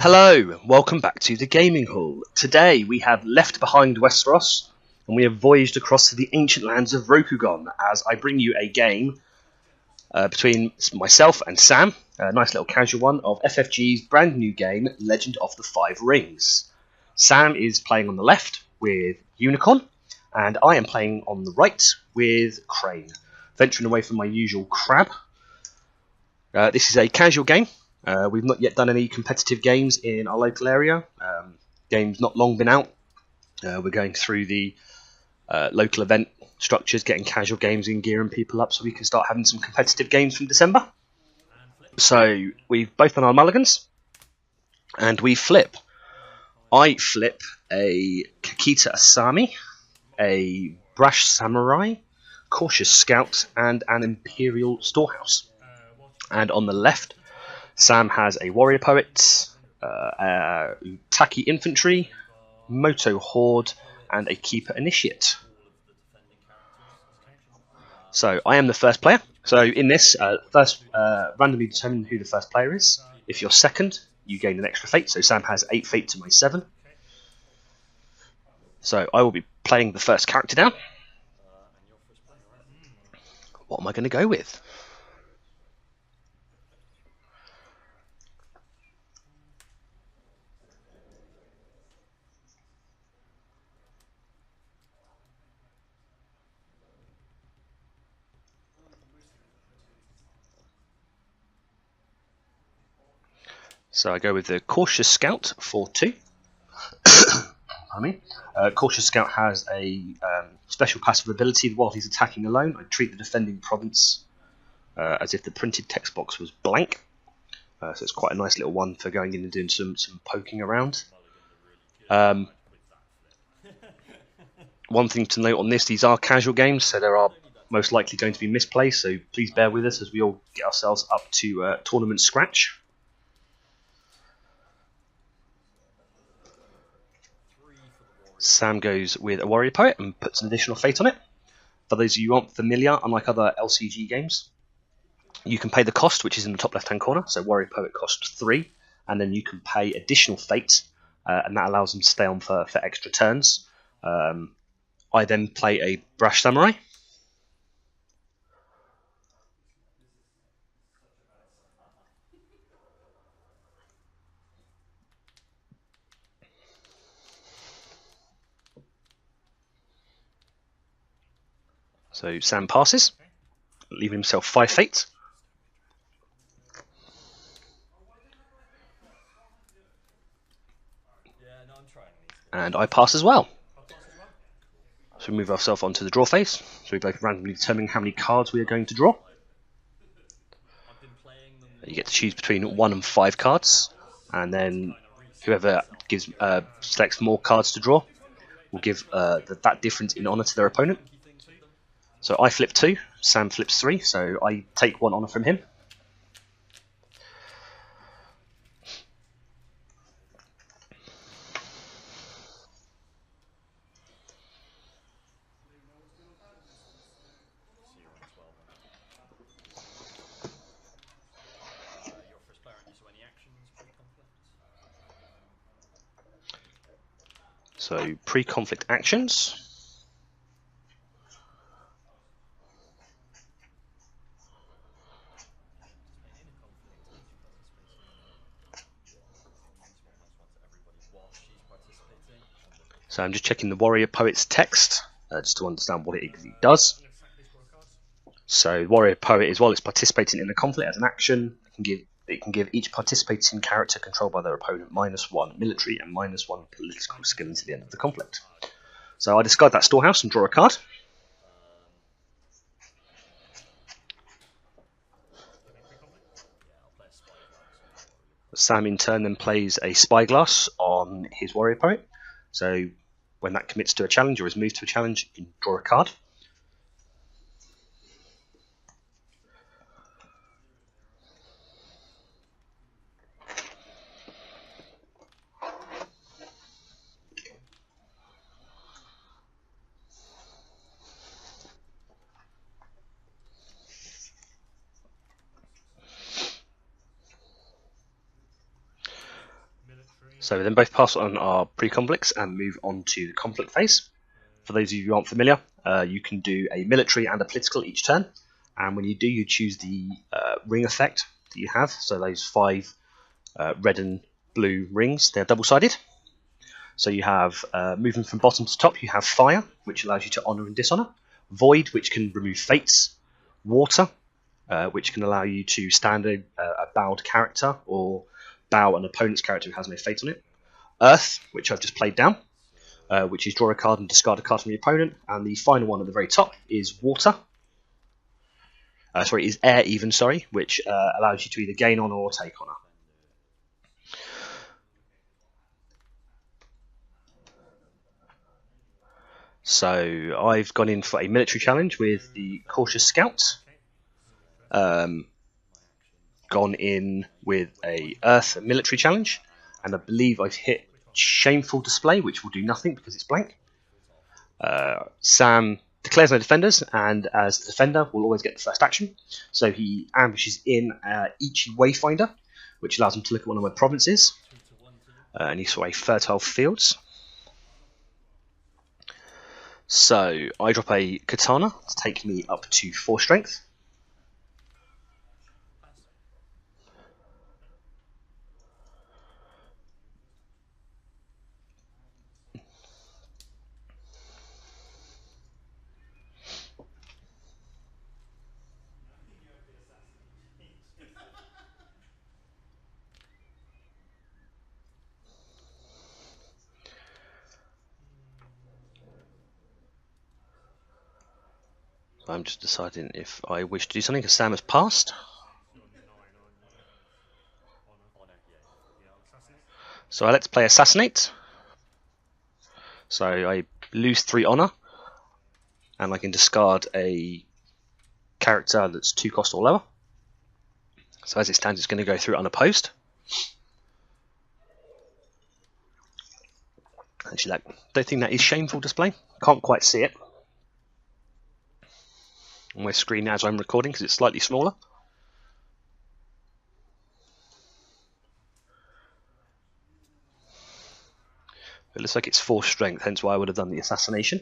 Hello, welcome back to the Gaming Hall. Today we have left behind Westeros and we have voyaged across to the ancient lands of Rokugan as I bring you a game between myself and Sam, a nice little casual one, of FFG's brand new game, Legend of the Five Rings. Sam is playing on the left with Unicorn, and I am playing on the right with Crane, venturing away from my usual crab. This is a casual game. We've not yet done any competitive games in our local area. Game's not long been out. We're going through the local event structures, getting casual games in, gearing people up so we can start having some competitive games from December. So we've both done our mulligans, and we flip. I flip a Kakita Asami, a Brash Samurai, Cautious Scout, and an Imperial Storehouse. And on the left, Sam has a Warrior Poet, Utaki Infantry, Moto Horde, and a Keeper Initiate. So I am the first player. So in this, first randomly determine who the first player is. If you're second, you gain an extra fate. So Sam has 8 fate to my 7. So I will be playing the first character down. What am I going to go with? So I go with the Cautious Scout for 2. Cautious Scout has a special passive ability. While he's attacking alone, I treat the defending province as if the printed text box was blank. So it's quite a nice little one for going in and doing some poking around. One thing to note on this, these are casual games, so there are most likely going to be misplays, so please bear with us as we all get ourselves up to tournament scratch. Sam goes with a Warrior Poet and puts an additional fate on it. For those of you who aren't familiar, unlike other LCG games, you can pay the cost, which is in the top left-hand corner. So Warrior Poet costs 3, and then you can pay additional fate, and that allows them to stay on for extra turns. I then play a Brash Samurai. So Sam passes, leaving himself 5 fate. And I pass as well. So we move ourselves onto the draw phase. So we both randomly determine how many cards we are going to draw. You get to choose between 1 and 5 cards, and then whoever selects more cards to draw will give that difference in honour to their opponent. So I flip 2, Sam flips 3, so I take 1 honour from him. So pre-conflict actions. So I'm just checking the Warrior Poet's text, just to understand what it does. So Warrior Poet is, while it's participating in the conflict as an action, it can give each participating character controlled by their opponent -1 military and -1 political skill until the end of the conflict. So I discard that storehouse and draw a card. Sam in turn then plays a Spyglass on his Warrior Poet. So when that commits to a challenge or is moved to a challenge, you can draw a card. So we then both pass on our pre-conflicts and move on to the conflict phase. For those of you who aren't familiar, you can do a military and a political each turn, and when you do, you choose the ring effect that you have. So those 5 red and blue rings, they're double-sided. So you have, moving from bottom to top, you have fire, which allows you to honour and dishonour, void, which can remove fates, water, which can allow you to stand a bowed character or bow an opponent's character who has no fate on it, earth, which I've just played down, which is draw a card and discard a card from your opponent, and the final one at the very top is water. Is air even, which allows you to either gain honour or take honour. So I've gone in for a military challenge with the Cautious Scout. Gone in with a Earth military challenge, and I believe I've hit Shameful Display, which will do nothing because it's blank. Sam declares no defenders, and as the defender will always get the first action. So he ambushes in Ichi Wayfinder, which allows him to look at one of my provinces, and he saw a fertile fields. So I drop a Katana to take me up to 4 strength. I'm just deciding if I wish to do something because Sam has passed. So let's play Assassinate. So I lose 3 honour, and I can discard a character that's 2 cost or lower. So as it stands, it's going to go through unopposed. Actually, I don't think that is Shameful Display. Can't quite see it on my screen as I'm recording because it's slightly smaller. It looks like it's 4 strength, hence why I would have done the assassination.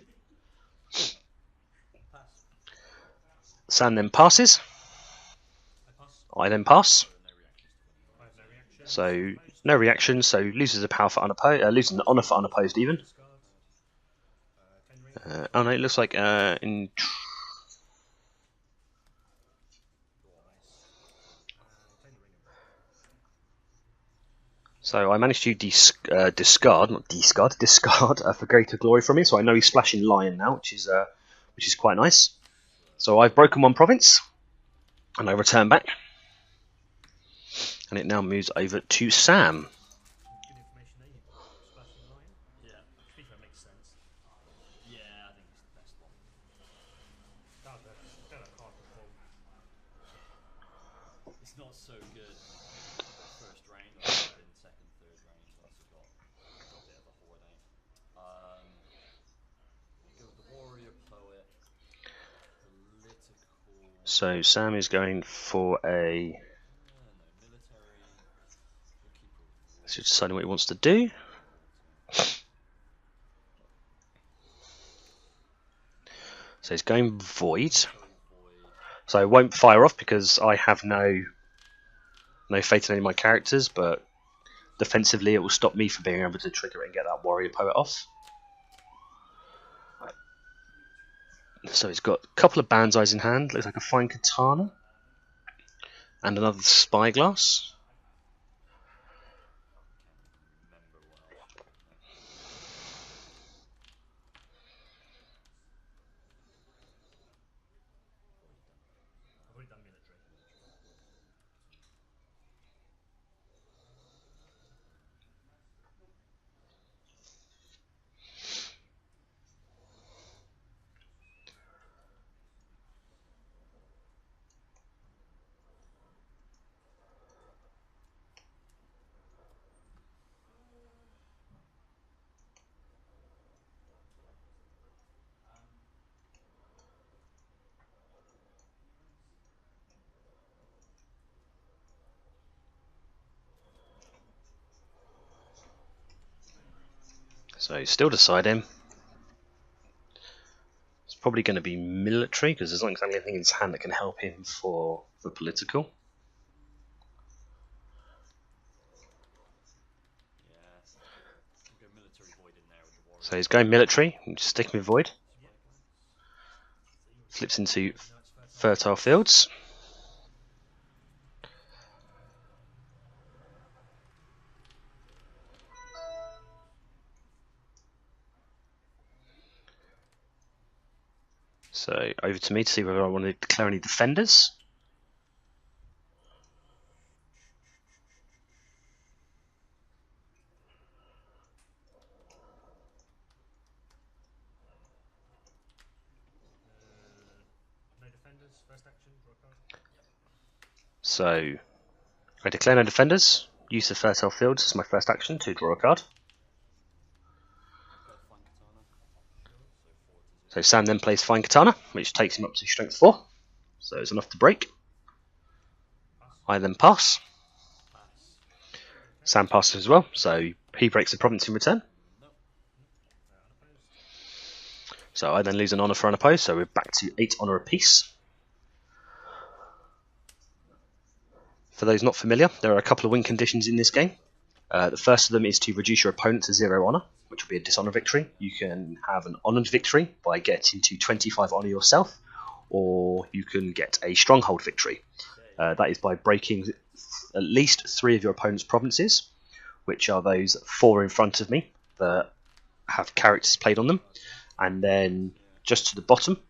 Sam then passes. I then pass. So no reaction. So loses a power for unopposed, loses an honour for unopposed even. Oh no, it looks like So I managed to discard for greater glory from him. So I know he's splashing lion now, which is quite nice. So I've broken 1 province, and I return back, and it now moves over to Sam. It's not so good first range, I've been second, third range, so that's got a bit of a horde. Go with the warrior, poet, political. So Sam is going for a. He's just deciding what he wants to do. So he's going void. So I won't fire off because I have no fate in any of my characters, but defensively it will stop me from being able to trigger it and get that warrior poet off. So he's got a couple of banzais in hand, looks like a fine katana, and another spyglass. So still deciding. It's probably going to be military because there's not exactly anything in his hand that can help him for the political. So he's going military. Just sticking with void. Flips into fertile fields. So over to me to see whether I want to declare any defenders. No defenders, first action, draw a card. So I declare no defenders. Use the fertile fields as my first action to draw a card. So Sam then plays Fine Katana, which takes him up to strength 4. So it's enough to break. I then pass. Sam passes as well, so he breaks the province in return. So I then lose an honour for unopposed, so we're back to 8 honour apiece. For those not familiar, there are a couple of win conditions in this game. The first of them is to reduce your opponent to 0 honour, which will be a dishonour victory. You can have an honoured victory by getting to 25 honour yourself, or you can get a stronghold victory. That is by breaking at least 3 of your opponent's provinces, which are those 4 in front of me that have characters played on them. And then just to the bottom,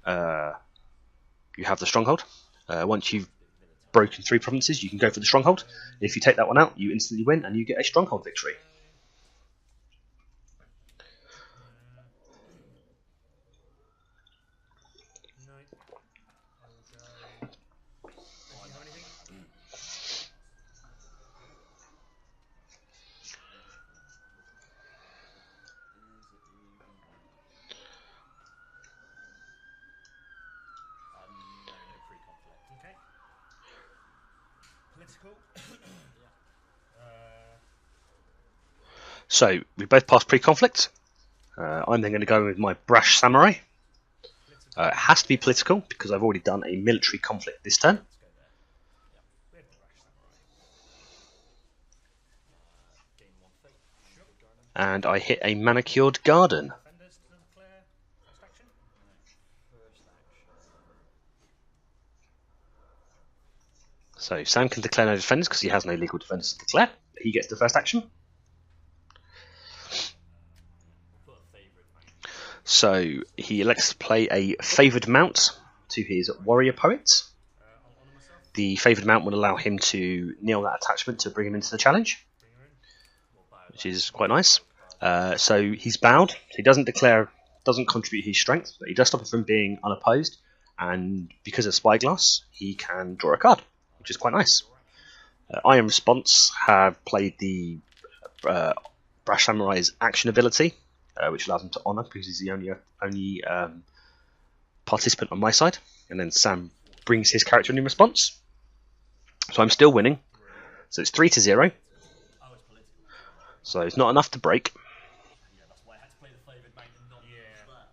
you have the stronghold. Once you've broken 3 provinces, you can go for the stronghold. If you take that one out, you instantly win and you get a stronghold victory. No. I will go. Do you have anything? No pre-conflict. Okay. Political. So we both pass pre-conflict. I'm then going to go with my brash samurai. It has to be political because I've already done a military conflict this turn. Let's go there. We have the Brash Samurai. Gain 1 fate. Sure. And I hit a manicured garden. Defenders to declare first action. First action. So Sam can declare no defenders because he has no legal defenders to declare. He gets the first action. We'll put a favourite mount. So he elects to play a favoured mount to his warrior poet. I'll honour myself. The favoured mount will allow him to kneel that attachment to bring him into the challenge, Bring her in. We'll bow which is quite nice. So he's bowed. He doesn't contribute his strength, but he does stop it from being unopposed. And because of Spyglass, he can draw a card, which is quite nice. I, in response, have played the Brash Samurai's action ability, which allows him to honour because he's the only participant on my side. And then Sam brings his character in response. So I'm still winning. So it's 3-0. Oh, it's political. So it's not enough to break. Yeah, that's why I had to play the flavoured mount and not use that.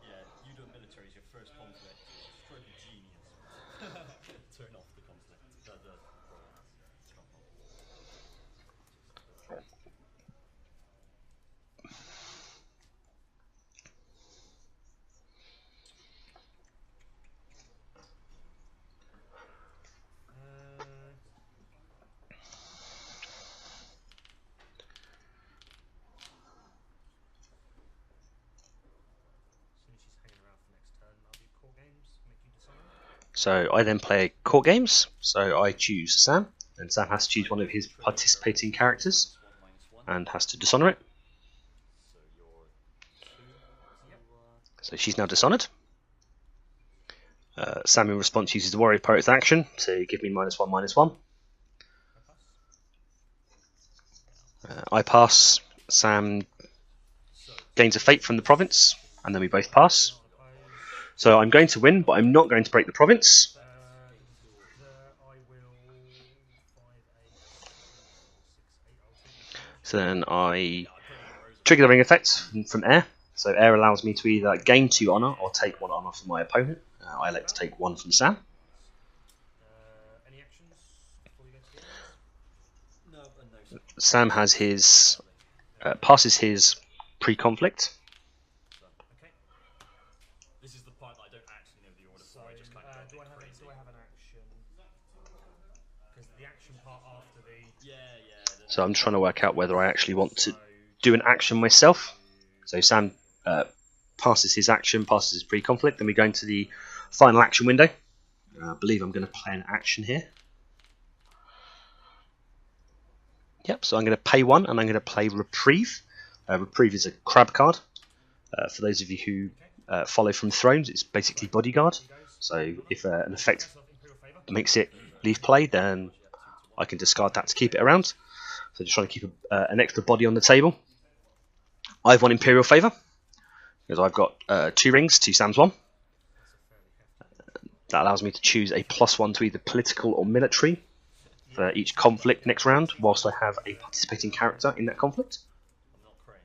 Yeah, you doing military is your first conflict. Stroke of genius. Turn off the conflict. The stronghold. As soon as she's hanging around for next turn, I'll do core games, make you dishonour. So I then play court games. So I choose Sam, and Sam has to choose one of his participating characters and has to dishonour it. So you're 2. So she's now dishonoured. Sam in response uses the warrior poet's action to give me -1/-1. I pass. Sam gains a fate from the province, and then we both pass. So I'm going to win, but I'm not going to break the province. I will 5, 8, 6, 8. I'll take So then I trigger the ring effect from air. So air allows me to either gain 2 honour or take 1 honour from my opponent. I elect to take 1 from Sam. Any actions before you go to the end? No, no. Sam has his passes his pre-conflict. Okay. This is the part that I don't actually know the order So, for. I just kind of do I have an action? Because the action part after the. So I'm trying to work out whether I actually want to do an action myself. So Sam passes his action, passes his pre-conflict, then we go into the final action window. I believe I'm going to play an action here. Yep, so I'm going to pay 1 and I'm going to play Reprieve. Reprieve is a crab card. For those of you who follow from Thrones, it's basically Bodyguard. So if an effect makes it leave play, then I can discard that to keep it around. So just trying to keep an extra body on the table. I've won Imperial Favour, because I've got 2 rings to Sam's 1. That allows me to choose a +1 to either political or military for each conflict next round, whilst I have a participating character in that conflict. I'm not Crane.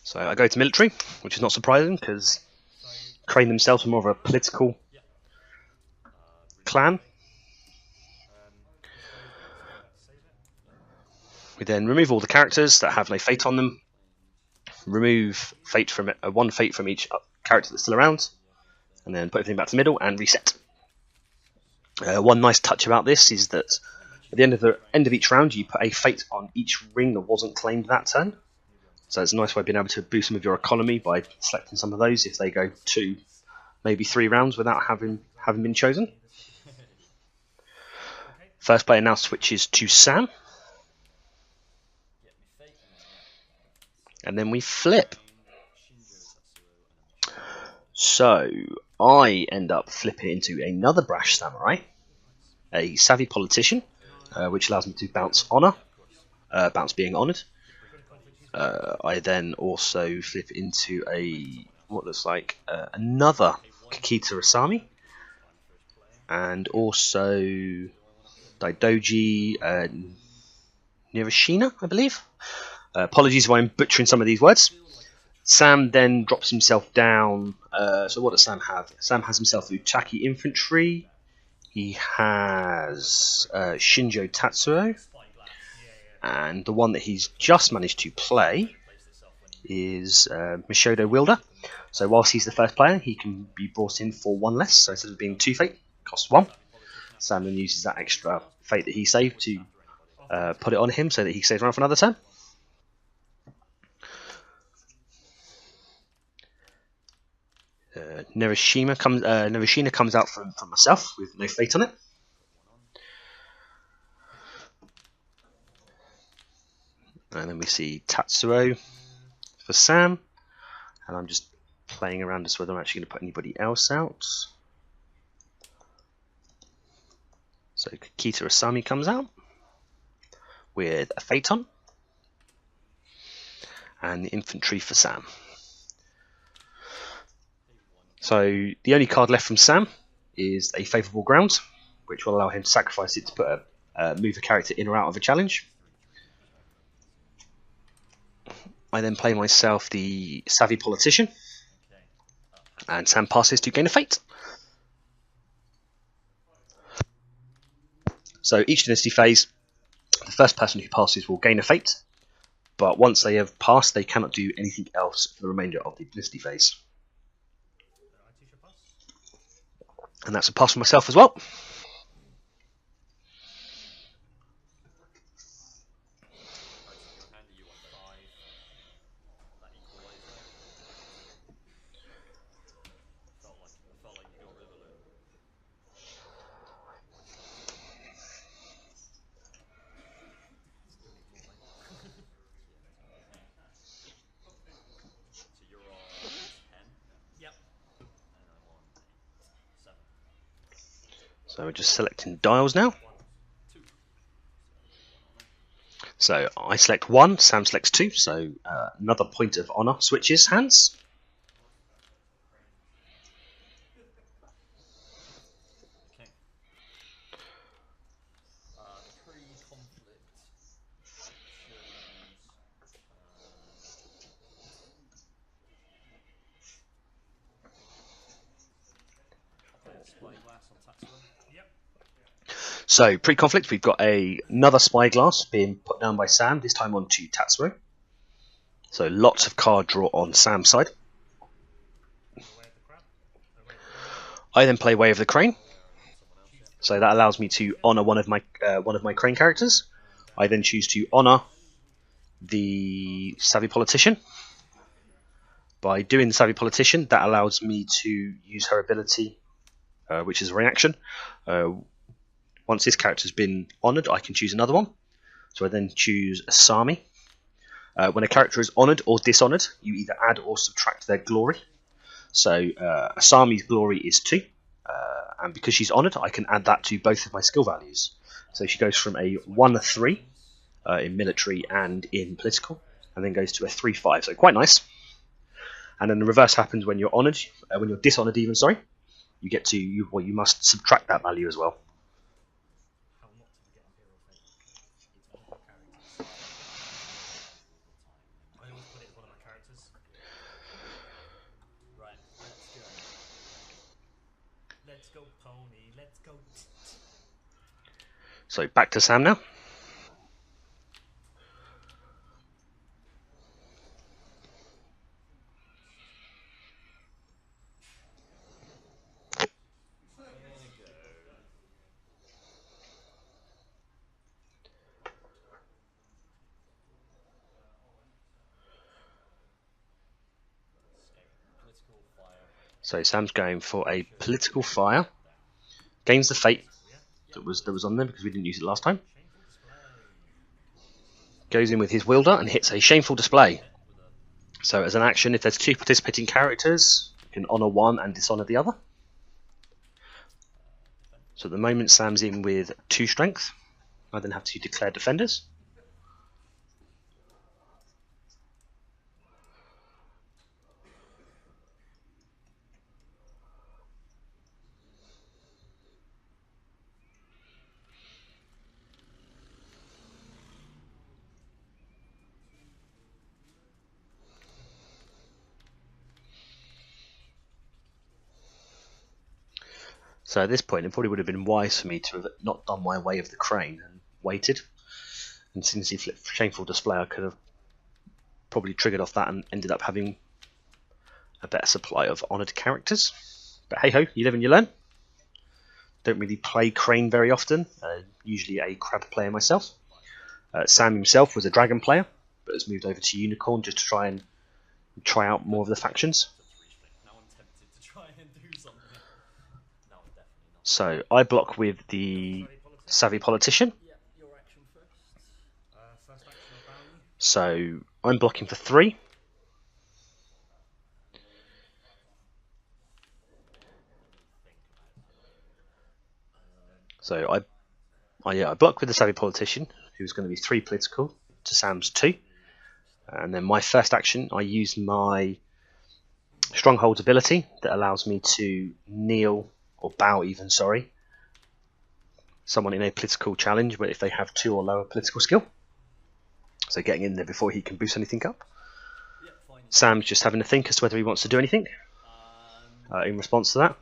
So I go to military, which is not surprising, because Crane themselves are more of a political clan. We then remove all the characters that have no fate on them, remove fate from 1 fate from each character that's still around, and then put everything back to the middle and reset. One nice touch about this is that at the end of each round you put a fate on each ring that wasn't claimed that turn. So it's a nice way of being able to boost some of your economy by selecting some of those if they go 2, maybe 3 rounds without having been chosen. First player now switches to Sam. And then we flip. So I end up flipping into another brash samurai, a savvy politician, which allows me to bounce honour, bounce being honoured. I then also flip into what looks like another Kakita Asami, and also Daidoji Nirishina, I believe. Apologies if I'm butchering some of these words. Sam then drops himself down. So what does Sam have? Sam has himself Utaki Infantry. He has Shinjo Tatsuo. And the one that he's just managed to play is Mishodo Wilder. So whilst he's the first player, he can be brought in for 1 less. So instead of being 2 fate, costs 1. Sam then uses that extra fate that he saved to put it on him so that he stays around for another turn. Nirishina comes out from myself with no fate on it. And then we see Tatsuo for Sam. And I'm just playing around as whether I'm actually going to put anybody else out. So Kakita Asami comes out with a Phaeton. And the infantry for Sam. So the only card left from Sam is a Favourable Ground, which will allow him to sacrifice it to move a character in or out of a challenge. I then play myself the Savvy Politician, and Sam passes to gain a fate. So each dynasty phase, the first person who passes will gain a fate, but once they have passed, they cannot do anything else for the remainder of the dynasty phase. And that's a pass for myself as well. So we're just selecting dials now. So I select 1, Sam selects 2, so another point of honour switches hands. Okay. Pre-conflict So, pre-conflict, we've got another spyglass being put down by Sam, this time onto Tatsuro. So, lots of card draw on Sam's side. I then play Way of the Crane. So that allows me to honour one of my Crane characters. I then choose to honour the Savvy Politician. By doing the Savvy Politician, that allows me to use her ability, which is a reaction. Once this character's been honoured, I can choose another one. So I then choose Asami. When a character is honoured or dishonoured, you either add or subtract their glory. So Asami's glory is 2. And because she's honoured, I can add that to both of my skill values. So she goes from a 1-3 in military and in political, and then goes to a 3-5. So quite nice. And then the reverse happens when you're honoured, when you're dishonoured even. Sorry, you get to you must subtract that value as well. I always put it as one of my characters. Right, let's go. Let's go, pony. Let's go. So back to Sam now. Political fire. So Sam's going for a political fire. Gains the fate that was on there because we didn't use it last time. Goes in with his wielder and hits a shameful display. So as an action, if there's 2 participating characters, you can honour one and dishonour the other. So at the moment Sam's in with 2 strength. I then have to declare defenders. So at this point, it probably would have been wise for me to have not done my Way of the Crane and waited. And since he flipped Shameful Display, I could have probably triggered off that and ended up having a better supply of honoured characters. But hey ho, you live and you learn. Don't really play Crane very often, usually a crab player myself. Sam himself was a dragon player, but has moved over to Unicorn just to try out more of the factions. Now I'm tempted to try and do something. No, definitely not. So I block with the Savvy Politician. Yeah, your action first. First action of bounty. So I'm blocking for 3. So I block with the Savvy Politician, who's going to be 3 political to Sam's 2. And then my first action, I use my Strongholds ability that allows me to kneel, or bow even, sorry, someone in a political challenge, but if they have 2 or lower political skill. So getting in there before he can boost anything up. Yeah, fine. Sam's just having to think as to whether he wants to do anything in response to that.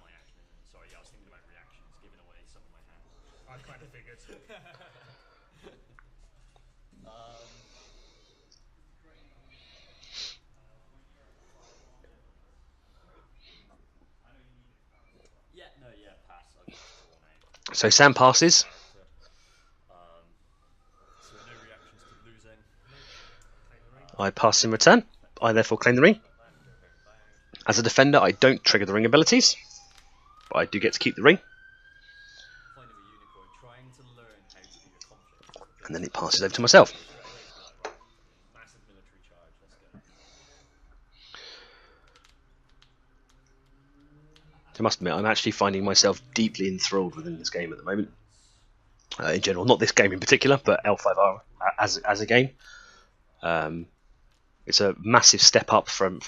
Sorry, I was thinking about reactions, giving away some of my hand. I kind of figured. Yeah, no, yeah, pass. I've just drawn a. So Sam passes. So no reactions to losing. I pass in return. I therefore claim the ring. As a defender, I don't trigger the ring abilities, but I do get to keep the ring. Point of a unicorn, trying to learn how to do a conflict. And then it passes over to myself. Massive military charge, let's go. I must admit, I'm actually finding myself deeply enthralled within this game at the moment. In general, not this game in particular, but L5R as a game. It's a massive step up from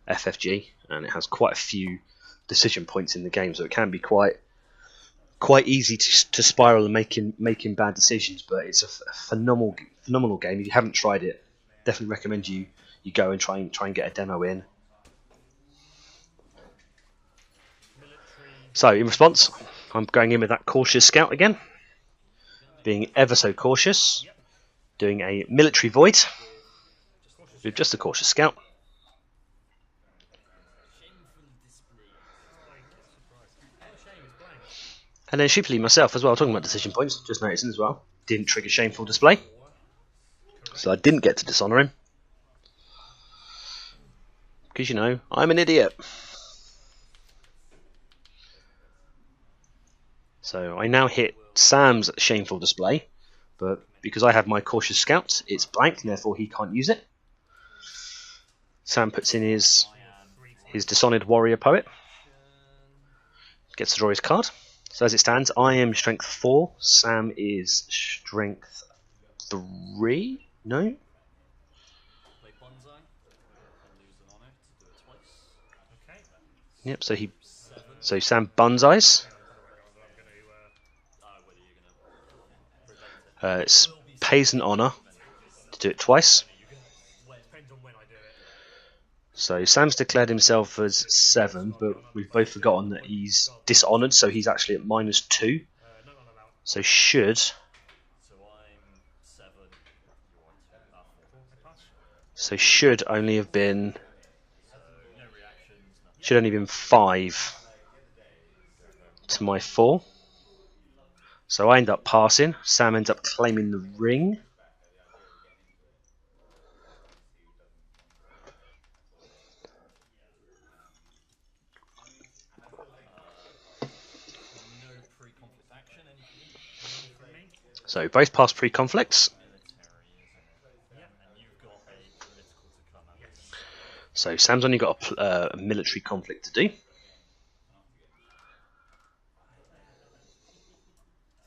FFG, and it has quite a few decision points in the game, so it can be quite easy to spiral and making bad decisions. But it's a phenomenal game. If you haven't tried it, definitely recommend you go and try and get a demo in. So in response, I'm going in with that cautious scout again. being ever so cautious, doing a military void with just a cautious scout. And then sheepily myself as well, talking about decision points, just noticing as well, didn't trigger shameful display. So I didn't get to dishonour him. Because, you know, I'm an idiot. So I now hit Sam's shameful display, but because I have my cautious scout, it's blank, and therefore he can't use it. Sam puts in his dishonoured warrior poet, gets to draw his card. So as it stands, I am strength 4, Sam is strength 3? No? Play Bonsai and lose an honor to do it twice. Okay. Yep, so Sam Bunzais. Whether you're gonna It pays an honour to do it twice. Depends on when I do it. So Sam's declared himself as 7, but we've both forgotten that he's dishonoured, so he's actually at -2. No one allowed. So should So I'm 7, you're 4. I pass. so should only have been No reactions, nothing. should only been 5 to my 4. So I end up passing. Sam ends up claiming the ring. No pre-conflict action, anything? From me. So both pass pre-conflicts. Military, isn't it? And you've got a political to come out. So Sam's only got a military conflict to do. See,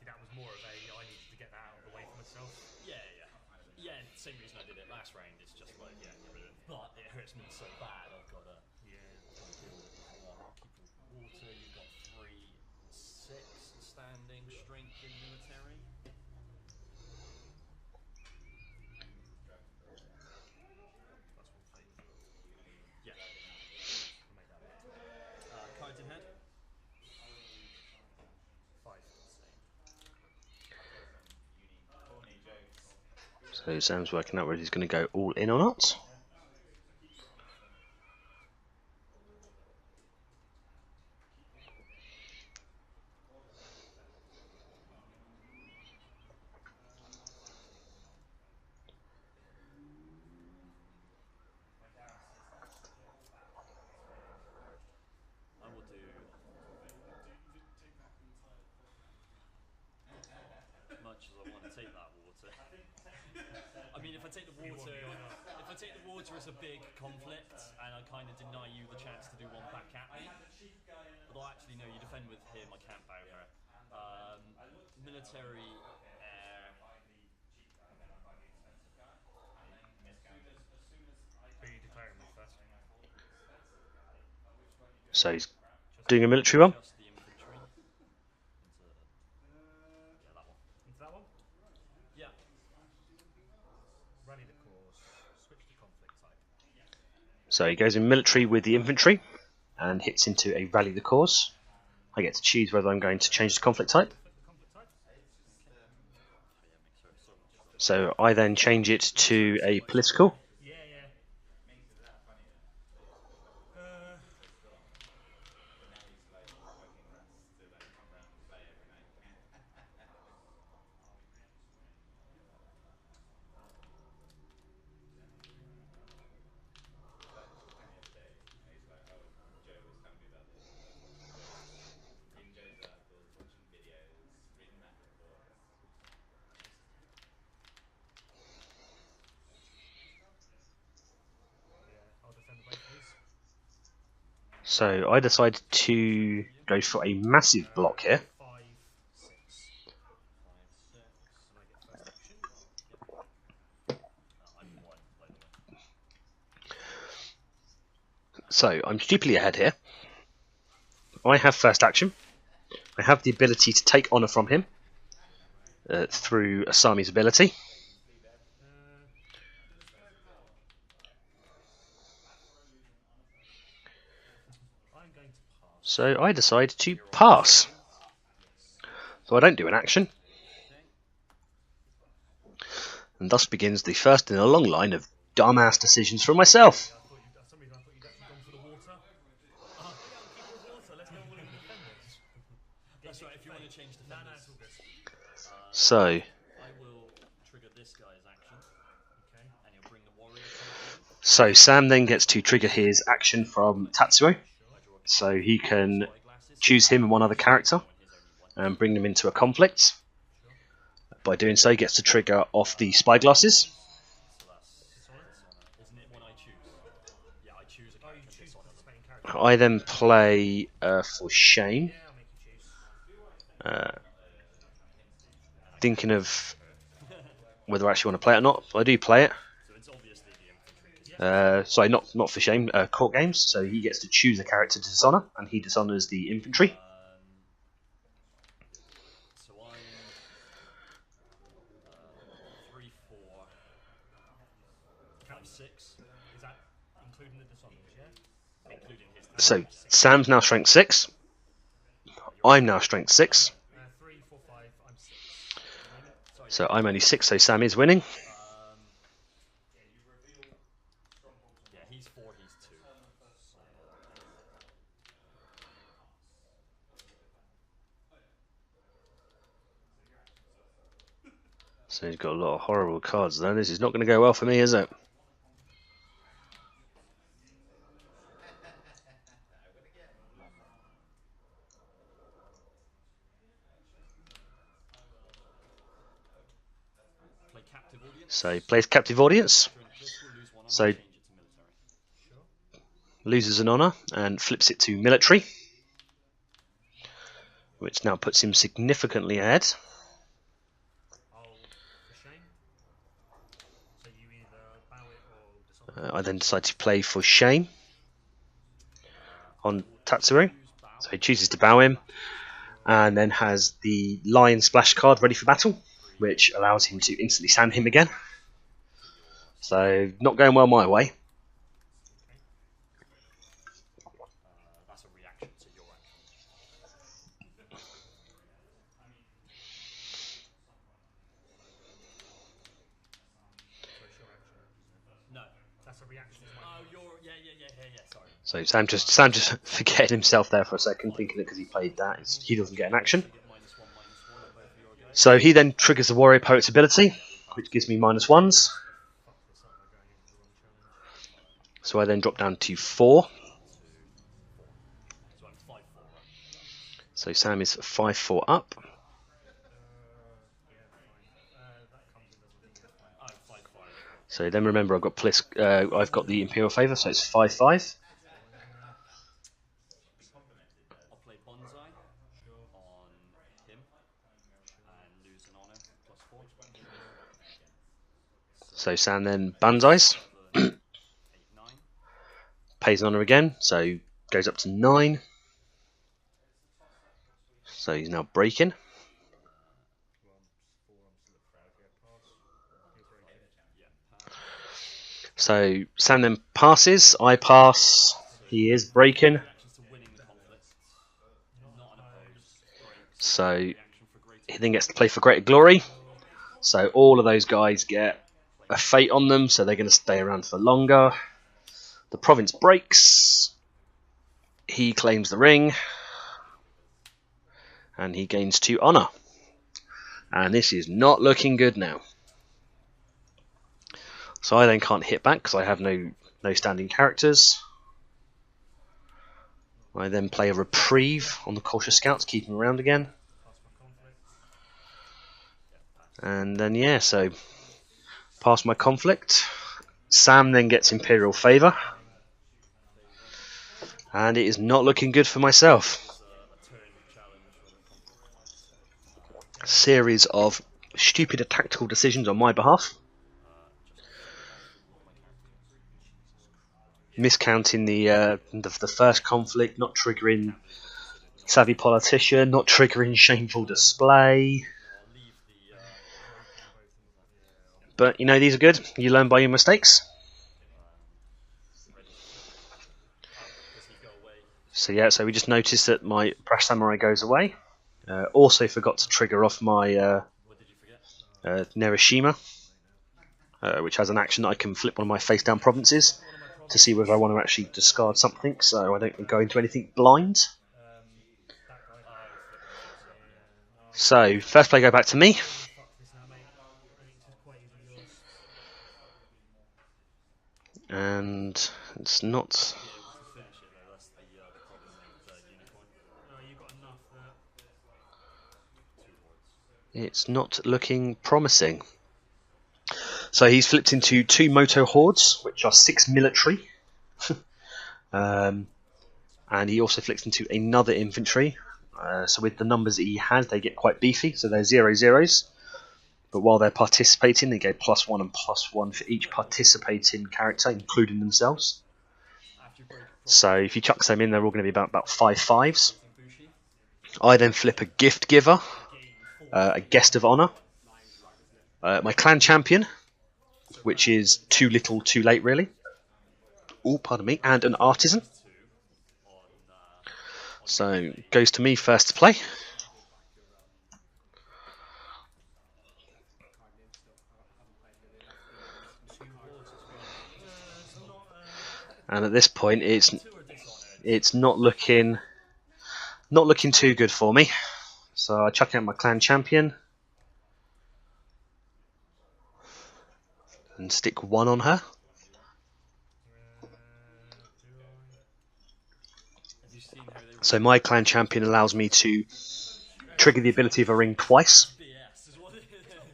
that was more of a I needed to get that out of the way for myself. Yeah, same reason I did it last round. It's just like, but it hurts me so bad. I've got to deal with it as well. Keep the water. You've got 3, 6 standing strength in military. Yeah. Cards in hand. 5. So Sam's working out whether he's going to go all in or not. I will do much as I want to take that water. I mean, if I take the water as a big conflict, and I kind of deny you the chance to do one back at me. Although actually, no, you defend with him. I can't bow her. Military. Who are you declaring me first? So he's doing a military one. Just the infantry. That one. Into that one? Yeah. Rally the cause. Switch to conflict type. So he goes in military with the infantry and hits into a rally the cause. I get to choose whether I'm going to change the conflict type. Flip the conflict type. So I then change it to a political. Yeah. I'll defend the bases. So I decide to go for a massive block here. 5, 6. 5, 6. And I get first action. I'm 1, by the way. So I'm stupidly ahead here. I have first action. I have the ability to take honour from him through Asami's ability. I'm going to pass. So I decide to pass. So I don't do an action. And thus begins the first in a long line of dumbass decisions from myself. For some reason I thought you'd actually gone for the water. Yeah, I'll keep it with water. Let's go Mulligan defenders. That's right, if you want to change the No, it's all good. So, I will trigger this guy's action, Okay. and he'll bring the warrior token. so Sam then gets to trigger his action from Tatsuo. So he can choose him and one other character and bring them into a conflict. By doing so, he gets to trigger off the spyglasses. So that's isn't it when I choose? Yeah, I choose a character. You choose a participating character. I then play for shame, Yeah, I'll make you choose. thinking of whether I actually want to play it or not. I do play it. So it's obviously the infantry. Sorry, not for shame. Court games. So he gets to choose a character to dishonor, and he dishonors the infantry. So I'm 3, 4. I'm 6, Is that including the dishonors, yeah? including his. So Sam's now strength 6. I'm now strength 6. 3, 4, 5, I'm 6. So I'm only 6, so Sam is winning. Yeah, he's 4, he's 2. So he's got a lot of horrible cards though. This is not going to go well for me, is it? Play captive audience. So he plays captive audience. During critical, lose 1 So- honor, change it to military. Loses an honor and flips it to military, which now puts him significantly ahead. I'll for shame. So you either bow it or dishonor. I then decide to play for shame on Tatsuo. So he chooses to bow him and then has the lion splash card ready for battle, which allows him to instantly sand him again. So not going well my way. That's a reaction to your action. So it's your action. No. That's a reaction to my Oh, you're. Yeah, sorry. So Sam just forgetting himself there for a second, thinking that because he played that, he doesn't get an action. Get -1, -1 on both of your guys. So he then triggers the Warrior Poet's ability, which gives me -1s. fuck this up by going into the wrong challenge. So I then drop down to 4. So I'm 5, 4, right? So Sam is 5-4 up. Yeah, fine. That comes and doesn't mean it's fine. Oh, 5, 5. So then remember I've got the Imperial Favour, so it's 5-5. I'll play Bonsai on him and lose an honor +4. So Sam then Banzais, 8, 9. pays an honour again, so goes up to 9. So he's now breaking. So Sam then passes, I pass, he is breaking. Reactions to winning the conflict. Not unopposed. Great. So Reaction for great. he then gets to play for greater glory. So all of those guys get a fate on them, so they're going to stay around for longer. The province breaks. He claims the ring. And he gains 2 honour. And this is not looking good now. So I then can't hit back because I have no standing characters. I then play a reprieve on the cautious scout to keep him around again. Pass my conflict. And then yeah, so pass my conflict. Sam then gets Imperial Favour. And it is not looking good for myself. A turn challenge for the conflict. Series of stupid tactical decisions on my behalf. Miscounting the first conflict, not triggering Savvy Politician, not triggering Shameful Display. But you know, these are good. You learn by your mistakes. So yeah, so we just noticed that my Brash Samurai goes away. Also forgot to trigger off my What did you forget? Nerishima. which has an action that I can flip one of my face-down provinces to see whether I want to actually discard something, so I don't go into anything blind. So, first play go back to me. And it's not... It's not looking promising. So he's flipped into 2 Moto Hordes, which are 6 military. And he also flips into another infantry. So with the numbers that he has, they get quite beefy, so they're 0/0s. But while they're participating, they get +1 and +1 for each participating character, including themselves. So if you chuck them in, they're all going to be about 5/5s. I then flip a Gift Giver, a Guest of Honor, my Clan Champion, which is too little, too late, really. Oh, pardon me, and an Artisan. So goes to me first to play. And at this point, it's not looking too good for me. So I chuck out my Clan Champion and stick 1 on her. So my Clan Champion allows me to trigger the ability of a ring twice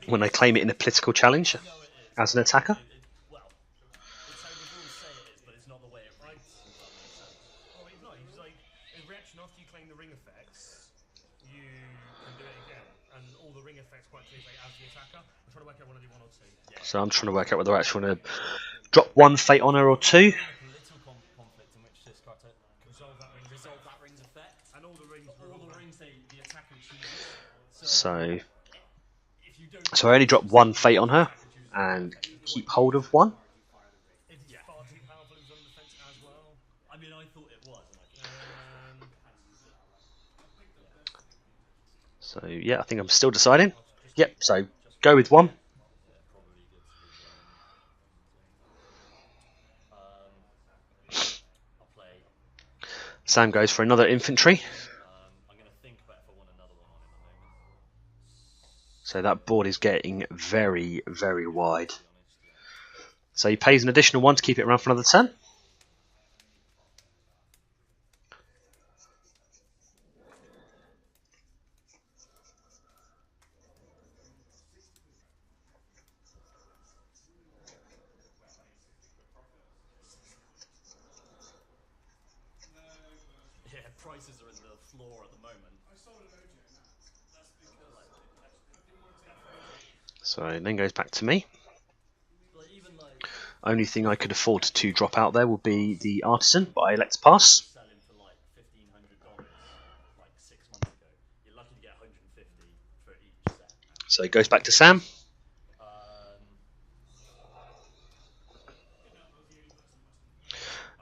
when I claim it in a political challenge as an attacker. So I'm trying to work out whether I actually want to drop 1 fate on her or 2. So I only drop 1 fate on her and keep hold of 1. So yeah, I think I'm still deciding. Yep, so go with 1. Sam goes for another infantry. So that board is getting very, very wide. So he pays an additional 1 to keep it around for another turn. Prices are in the floor at the moment. So it then goes back to me. Only thing I could afford to drop out there would be the Artisan, but I elect to pass. So it goes back to Sam.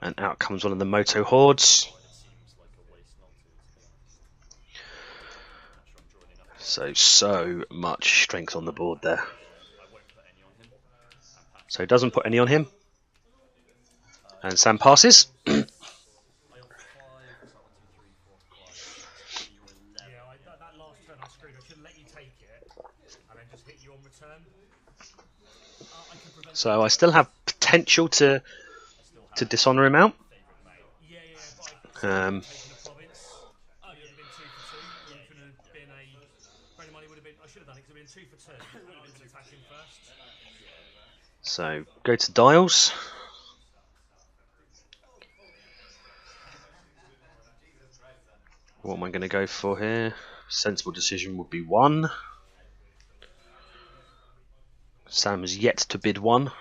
And out comes one of the Moto Hordes. So much strength on the board there. So he doesn't put any on him. And Sam passes. That last turn I screwed. I should let you take it and then just hit you on return. So I still have potential to dishonour him out. So go to dials. What am I going to go for here? Sensible decision would be 1. Sam has yet to bid 1.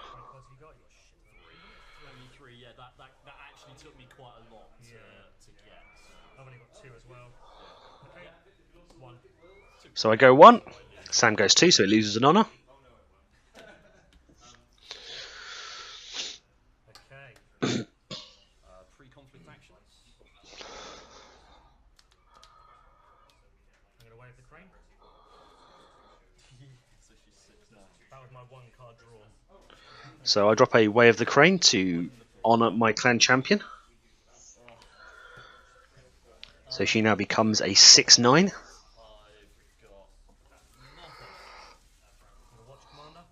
So I go 1. Sam goes 2, so he loses an honour. Pre-conflict actions. I'm going to wave the crane. So she's 6 now. That was my one card drawn. So I drop a Way of the Crane to honour my clan champion. So she now becomes a 6/9. I've got nothing. The Watch Commander.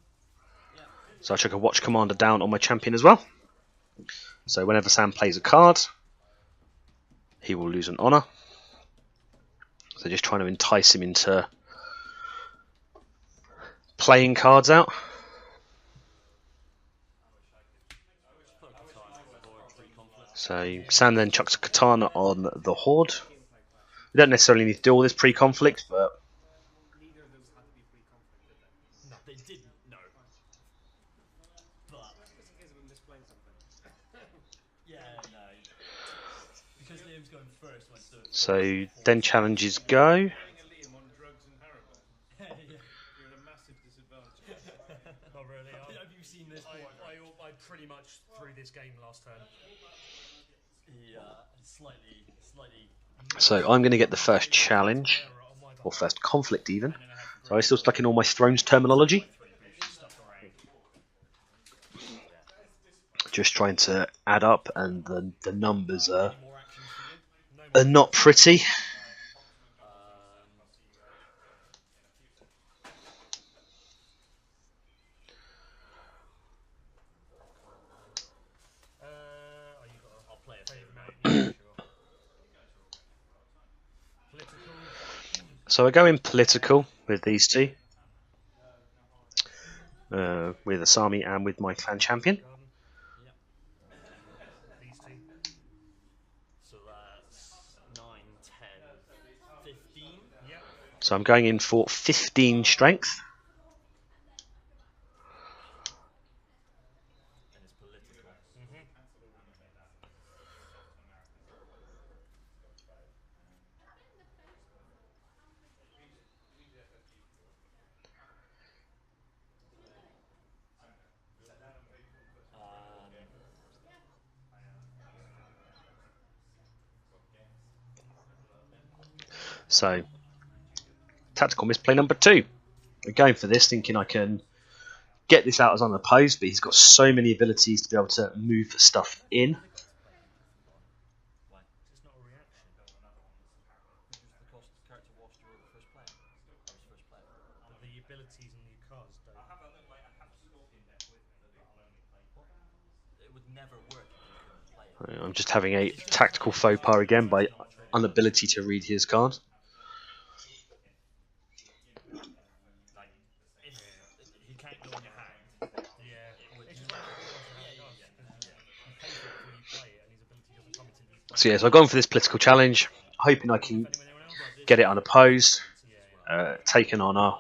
Yeah. So I chuck a Watch Commander down on my champion as well. So whenever Sam plays a card, he will lose an honour. So just trying to entice him into playing cards out. So Sam then chucks a Katana on the Horde. We don't necessarily need to do all this pre-conflict, but Neither of those had to be pre-conflict, did they? No, they didn't. No. But Just in case I've been misplaying something. yeah, no. Because Liam's going first. Went to so then challenges go. Playing a Liam on drugs and heroin. yeah. You're at a massive disadvantage. Not really. Have you seen this boy? I pretty much threw this game last turn. He slightly. So I'm going to get the first challenge, or first conflict even. So I'm still stuck in all my Thrones terminology. Just trying to add up, and the numbers are not pretty. I'll play a favourite. So I go in political with these two, with Asami and with my clan champion. These two. So that's 9, 10, 15. Yep. So I'm going in for 15 strength. And it's political. So tactical misplay number 2. I'm going for this, thinking I can get this out as unopposed, but he's got so many abilities to be able to move stuff in. It's not a reaction. Just the cost of character whilst you're the first player. The abilities and the cards don't. It would never work if you couldn't play it. I'm just having a tactical faux pas again by inability to read his card. Like, if he can't go in your hand. Yeah. It's just like you pay for it before you play it, and his ability doesn't come until you. So yes, I've gone for this political challenge, hoping I can get it unopposed, take an honour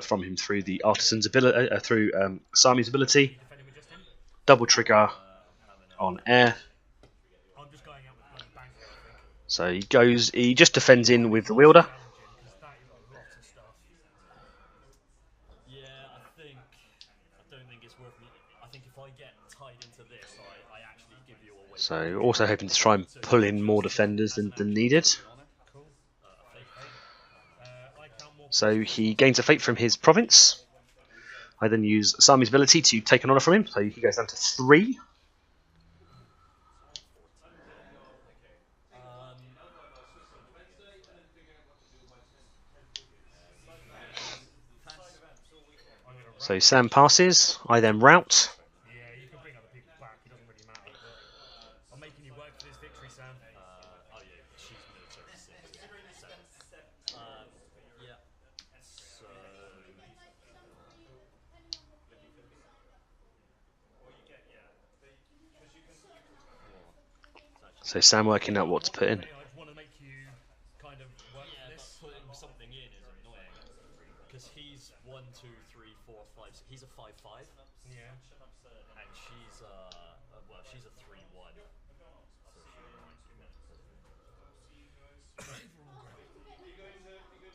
from him through the artisan's ability, through Asami's ability, Defending with just him. double trigger on air. I'm just going out with bloody bang here, I think. So he just defends in with the wielder. Challenging, because that is a lot of stuff. Yeah, I don't think it's worth me. I think if I get tied into this, I actually give you away. So also hoping to try and pull in more defenders than needed. Cool. I count more. So he gains a fate from his province. I then use Asami's ability to take an honour from him, so he goes down to 3. So Sam passes, I then rout. Yeah, you can bring other people back. It doesn't really matter. But I'm making you work for this victory, Sam. Oh yeah, she's military 6. Yeah. So. So Sam working out what to put in. I just want to make you kind of work Yeah, for this. but putting something in is annoying because he's 1, 2, 3, 4, 5. He's a 5/5, Yeah. and she's she's a 3/1.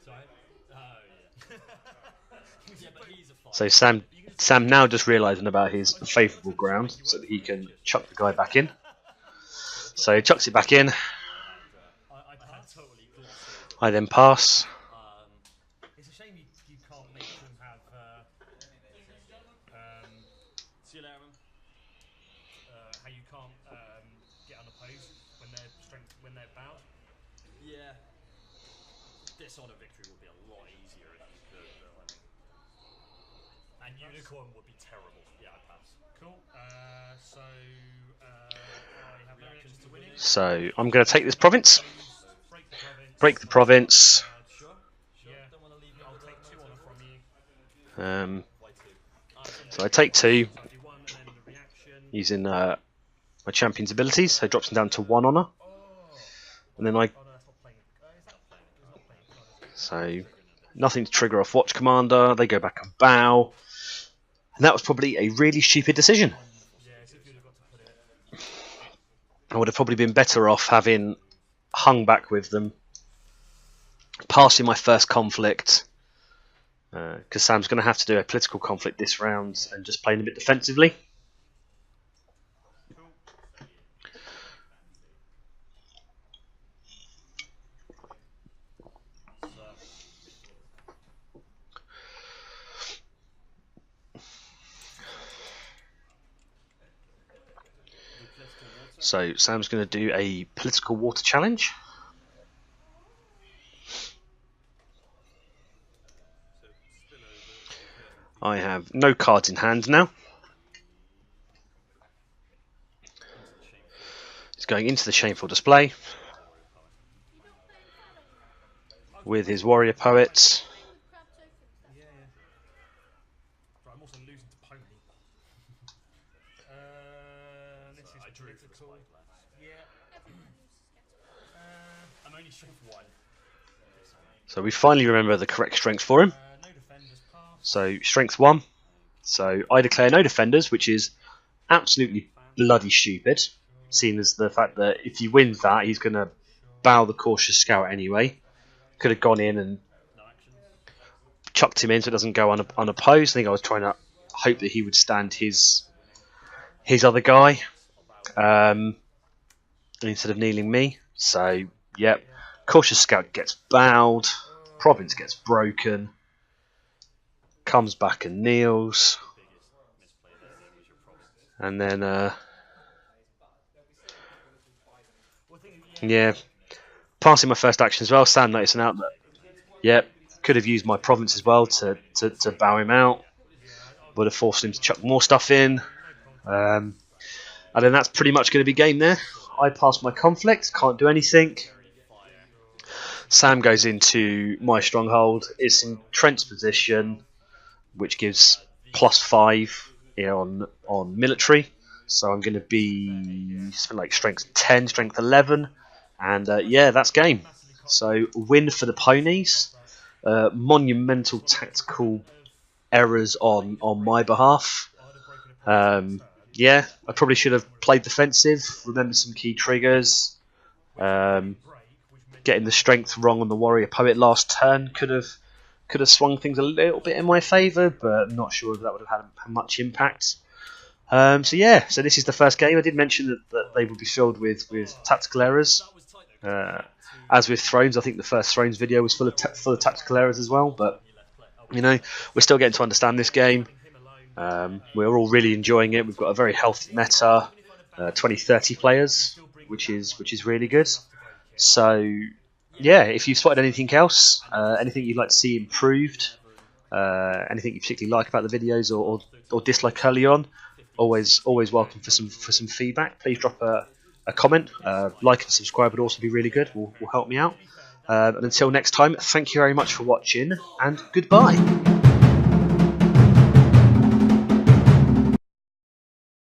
Sorry. Oh yeah. Yeah, but he's a 5. So Sam now just realising about his favourable ground, so that he can chuck the guy back in. So he chucks it back in. I totally glossed over. I then pass. It's a shame you can't make them have how you can't get unopposed when they're bowed. Yeah. Dishonor victory would be a lot easier if you could, though, I think. And Unicorn would be terrible. Yeah, I pass. Cool. So I have reactions to winning. So I'm going to take this province, Break the province. break the province. Sure. Yeah. Don't want to leave you I'll with take that 2 honor from you. Why two? So I take 2 So I do 1 and then the reaction. using my champion's abilities, so it drops them down to 1 honor, Oh. and then I Oh no, that's not playing. Is that playing? It's not playing card, is it? so nothing to trigger off Watch Commander. They go back and bow, and that was probably a really stupid decision. Yeah, as if you'd have got to put it. I would have probably been better off having hung back with them, passing my first conflict, because Sam's going to have to do a political conflict this round and just playing a bit defensively. So Sam's going to do a political water challenge. I have no cards in hand now. He's going into the shameful display with his warrior poets. Yeah, yeah. Right, I'm also losing to Pony. This is I drew for political. swipe left. Yeah. I'm only strength 1. So we finally remember the correct strength for him. No defenders pass. So strength 1. So I declare no defenders, which is absolutely bloody stupid, seeing as the fact that if he wins that, he's going to bow the cautious scout anyway. Could have gone in and No actions. chucked him in so it doesn't go unopposed. I think I was trying to hope that he would stand his other guy instead of kneeling me. So, yep, cautious scout gets bowed, province gets broken, comes back and kneels, and then yeah, passing my first action as well. Sam noticing out that yep, could have used my province as well to bow him out. Would have forced him to chuck more stuff in. And then that's pretty much going to be game there. I pass my conflict, can't do anything. Sam goes into my stronghold. It's in Trent's position, which gives +5 on military. So I'm going to be something like strength 10, strength 11, and yeah, that's game. So win for the ponies. Monumental tactical errors on my behalf. Yeah, I probably should have played defensive. Remember some key triggers. Getting the strength wrong on the warrior poet last turn could have swung things a little bit in my favour, but not sure if that would have had much impact. So yeah, so this is the first game. I did mention that they would be filled with tactical errors. As with Thrones, I think the first Thrones video was full of tactical errors as well. But you know, we're still getting to understand this game. We're all really enjoying it. We've got a very healthy meta, 20-30 players, which is really good. So yeah, if you've spotted anything else, anything you'd like to see improved, anything you particularly like about the videos or dislike early on, always welcome for some feedback. Please drop a comment. Like and subscribe would also be really good. Will help me out. And until next time, thank you very much for watching, and goodbye.